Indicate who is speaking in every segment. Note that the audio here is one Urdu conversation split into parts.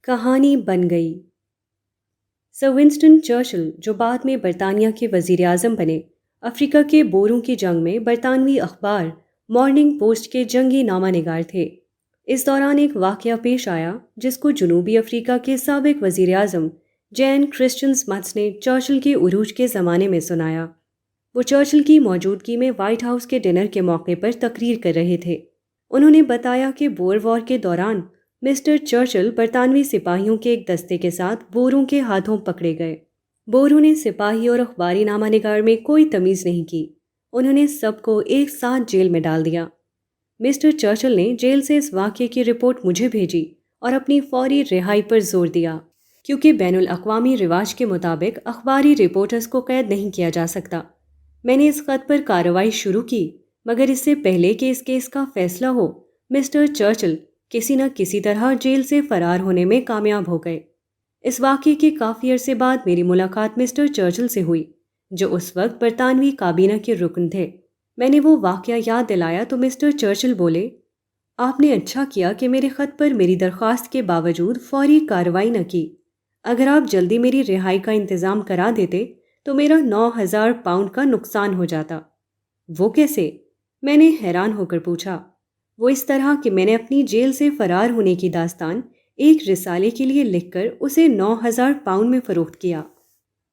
Speaker 1: کہانی بن گئی۔ سر ونسٹن چرچل، جو بعد میں برطانیہ کے وزیر اعظم بنے، افریقہ کے بوروں کی جنگ میں برطانوی اخبار مارننگ پوسٹ کے جنگی نامہ نگار تھے۔ اس دوران ایک واقعہ پیش آیا جس کو جنوبی افریقہ کے سابق وزیر اعظم جین کرسچن سمتس نے چرچل کے عروج کے زمانے میں سنایا۔ وہ چرچل کی موجودگی میں وائٹ ہاؤس کے ڈنر کے موقع پر تقریر کر رہے تھے۔ انہوں نے بتایا کہ بور وار کے دوران مسٹر چرچل برطانوی سپاہیوں کے ایک دستے کے ساتھ بوروں کے ہاتھوں پکڑے گئے۔ بوروں نے سپاہی اور اخباری نامہ نگار میں کوئی تمیز نہیں کی۔ انہوں نے سب کو ایک ساتھ جیل میں ڈال دیا۔ مسٹر چرچل نے جیل سے اس واقعے کی رپورٹ مجھے بھیجی اور اپنی فوری رہائی پر زور دیا، کیونکہ بین الاقوامی رواج کے مطابق اخباری رپورٹرز کو قید نہیں کیا جا سکتا۔ میں نے اس خط پر کارروائی شروع کی، مگر اس سے پہلے کہ اس کیس کا فیصلہ ہو، مسٹر چرچل کسی نہ کسی طرح جیل سے فرار ہونے میں کامیاب ہو گئے۔ اس واقعے کے کافی عرصے بعد میری ملاقات مسٹر چرچل سے ہوئی، جو اس وقت برطانوی کابینہ کے رکن تھے۔ میں نے وہ واقعہ یاد دلایا تو مسٹر چرچل بولے، آپ نے اچھا کیا کہ میرے خط پر میری درخواست کے باوجود فوری کارروائی نہ کی۔ اگر آپ جلدی میری رہائی کا انتظام کرا دیتے تو میرا 9,000 پاؤنڈ کا نقصان ہو جاتا۔ وہ کیسے؟ میں نے حیران ہو کر پوچھا۔ وہ اس طرح کہ میں نے اپنی جیل سے فرار ہونے کی داستان ایک رسالے کے لیے لکھ کر اسے 9,000 پاؤنڈ میں فروخت کیا۔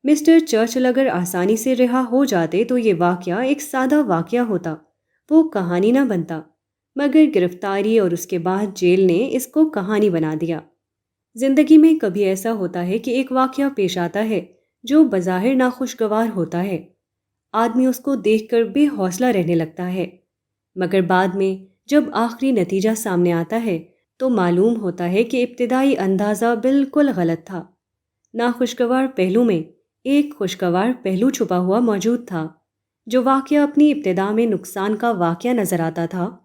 Speaker 1: مسٹر چرچل اگر آسانی سے رہا ہو جاتے تو یہ واقعہ ایک سادہ واقعہ ہوتا، وہ کہانی نہ بنتا، مگر گرفتاری اور اس کے بعد جیل نے اس کو کہانی بنا دیا۔ زندگی میں کبھی ایسا ہوتا ہے کہ ایک واقعہ پیش آتا ہے جو بظاہر ناخوشگوار ہوتا ہے۔ آدمی اس کو دیکھ کر بے حوصلہ رہنے لگتا ہے، مگر بعد میں جب آخری نتیجہ سامنے آتا ہے تو معلوم ہوتا ہے کہ ابتدائی اندازہ بالکل غلط تھا۔ ناخوشگوار پہلو میں ایک خوشگوار پہلو چھپا ہوا موجود تھا۔ جو واقعہ اپنی ابتدا میں نقصان کا واقعہ نظر آتا تھا،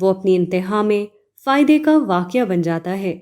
Speaker 1: وہ اپنی انتہا میں فائدے کا واقعہ بن جاتا ہے۔